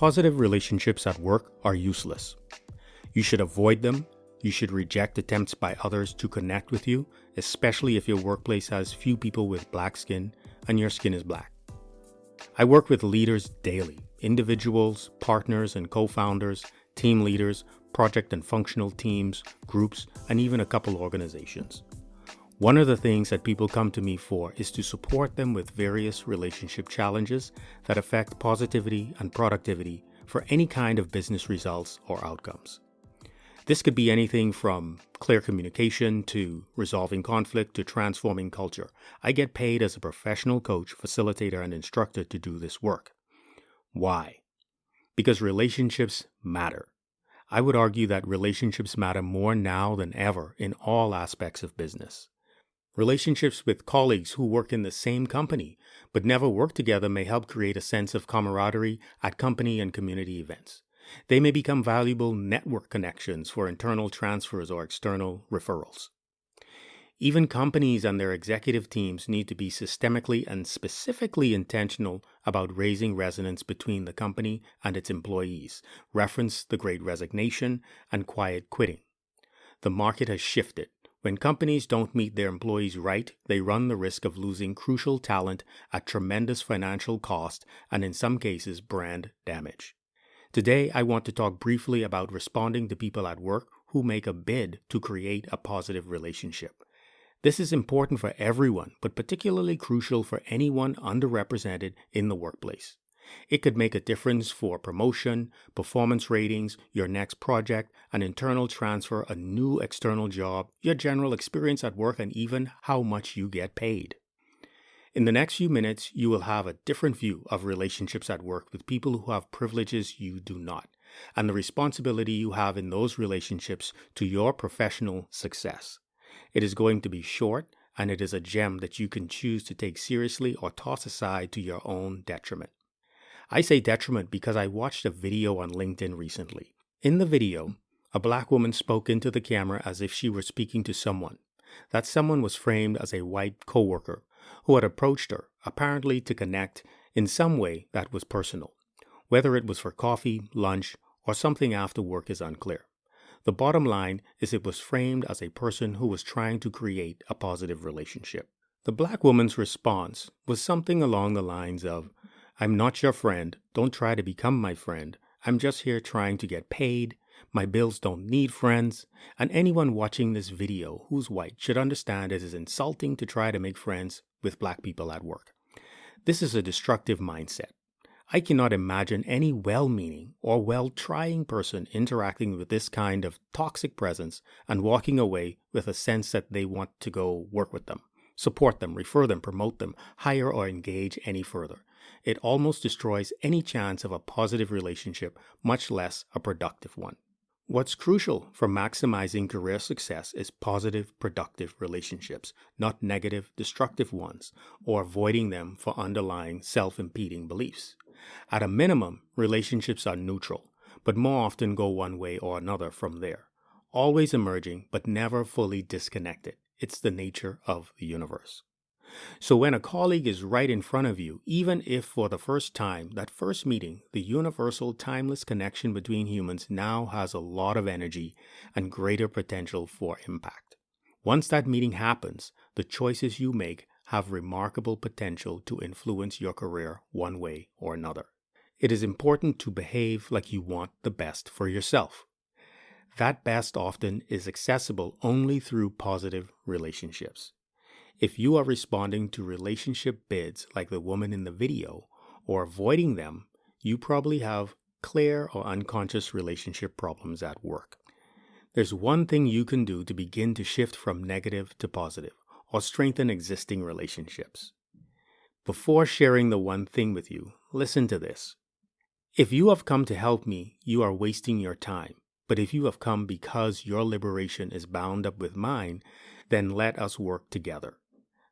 Positive relationships at work are useless. You should avoid them. You should reject attempts by others to connect with you, especially if your workplace has few people with black skin and your skin is black. I work with leaders daily, individuals, partners and co-founders, team leaders, project and functional teams, groups, and even a couple organizations. One of the things that people come to me for is to support them with various relationship challenges that affect positivity and productivity for any kind of business results or outcomes. This could be anything from clear communication to resolving conflict to transforming culture. I get paid as a professional coach, facilitator, and instructor to do this work. Why? Because relationships matter. I would argue that relationships matter more now than ever in all aspects of business. Relationships with colleagues who work in the same company but never work together may help create a sense of camaraderie at company and community events. They may become valuable network connections for internal transfers or external referrals. Even companies and their executive teams need to be systemically and specifically intentional about raising resonance between the company and its employees. Reference the Great Resignation and quiet quitting. The market has shifted. When companies don't meet their employees right, they run the risk of losing crucial talent at tremendous financial cost and in some cases brand damage. Today, I want to talk briefly about responding to people at work who make a bid to create a positive relationship. This is important for everyone, but particularly crucial for anyone underrepresented in the workplace. It could make a difference for promotion, performance ratings, your next project, an internal transfer, a new external job, your general experience at work, and even how much you get paid. In the next few minutes, you will have a different view of relationships at work with people who have privileges you do not, and the responsibility you have in those relationships to your professional success. It is going to be short, and it is a gem that you can choose to take seriously or toss aside to your own detriment. I say detriment because I watched a video on LinkedIn recently. In the video, a black woman spoke into the camera as if she were speaking to someone. That someone was framed as a white coworker who had approached her, apparently to connect in some way that was personal. Whether it was for coffee, lunch, or something after work is unclear. The bottom line is it was framed as a person who was trying to create a positive relationship. The black woman's response was something along the lines of, "I'm not your friend. Don't try to become my friend. I'm just here trying to get paid. My bills don't need friends." And anyone watching this video who's white should understand it is insulting to try to make friends with black people at work. This is a destructive mindset. I cannot imagine any well-meaning or well-trying person interacting with this kind of toxic presence and walking away with a sense that they want to go work with them, support them, refer them, promote them, hire or engage any further. It almost destroys any chance of a positive relationship, much less a productive one. What's crucial for maximizing career success is positive, productive relationships, not negative, destructive ones, or avoiding them for underlying self-impeding beliefs. At a minimum, relationships are neutral, but more often go one way or another from there. Always emerging, but never fully disconnected. It's the nature of the universe. So when a colleague is right in front of you, even if for the first time, that first meeting, the universal timeless connection between humans now has a lot of energy and greater potential for impact. Once that meeting happens, the choices you make have remarkable potential to influence your career one way or another. It is important to behave like you want the best for yourself. That best often is accessible only through positive relationships. If you are responding to relationship bids like the woman in the video or avoiding them, you probably have clear or unconscious relationship problems at work. There's one thing you can do to begin to shift from negative to positive or strengthen existing relationships. Before sharing the one thing with you, listen to this. If you have come to help me, you are wasting your time. But if you have come because your liberation is bound up with mine, then let us work together.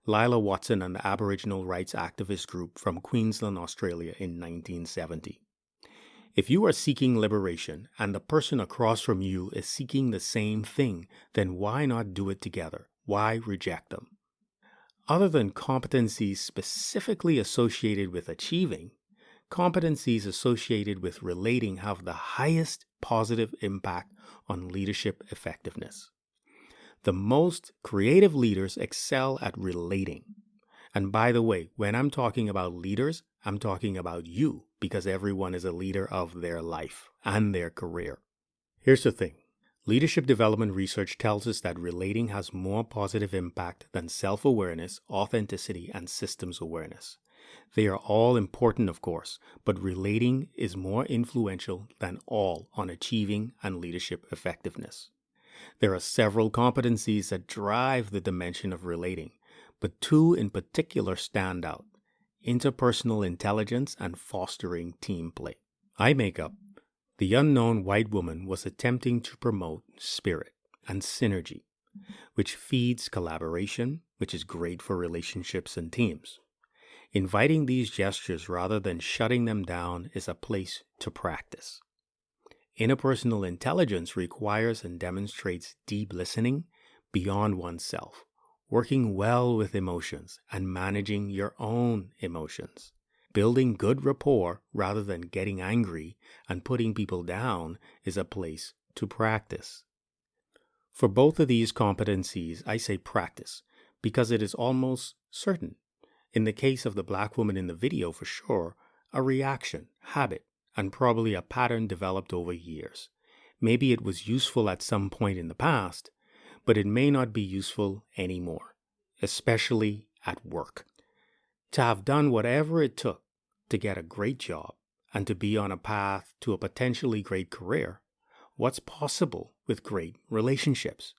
Lila Watson, an Aboriginal rights activist group from Queensland, Australia in 1970. If you are seeking liberation and the person across from you is seeking the same thing, then why not do it together? Why reject them? Other than competencies specifically associated with achieving, competencies associated with relating have the highest positive impact on leadership effectiveness. The most creative leaders excel at relating. And by the way, when I'm talking about leaders, I'm talking about you, because everyone is a leader of their life and their career. Here's the thing. Leadership development research tells us that relating has more positive impact than self-awareness, authenticity, and systems awareness. They are all important, of course, but relating is more influential than all on achieving and leadership effectiveness. There are several competencies that drive the dimension of relating, but two in particular stand out: interpersonal intelligence and fostering team play. I make up. The unknown white woman was attempting to promote spirit and synergy, which feeds collaboration, which is great for relationships and teams. Inviting these gestures rather than shutting them down is a place to practice. Interpersonal intelligence requires and demonstrates deep listening beyond oneself, working well with emotions and managing your own emotions. Building good rapport rather than getting angry and putting people down is a place to practice. For both of these competencies, I say practice because it is almost certain. In the case of the black woman in the video, for sure, a reaction, habit, and probably a pattern developed over years. Maybe it was useful at some point in the past, but it may not be useful anymore, especially at work. To have done whatever it took to get a great job and to be on a path to a potentially great career, what's possible with great relationships?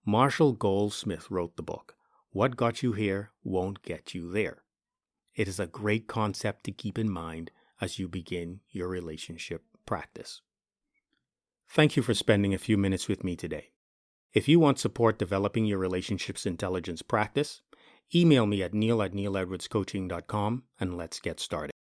Marshall Goldsmith wrote the book, What Got You Here Won't Get You There. It is a great concept to keep in mind as you begin your relationship practice. Thank you for spending a few minutes with me today. If you want support developing your relationships intelligence practice, email me at neil@neiledwardscoaching.com and let's get started.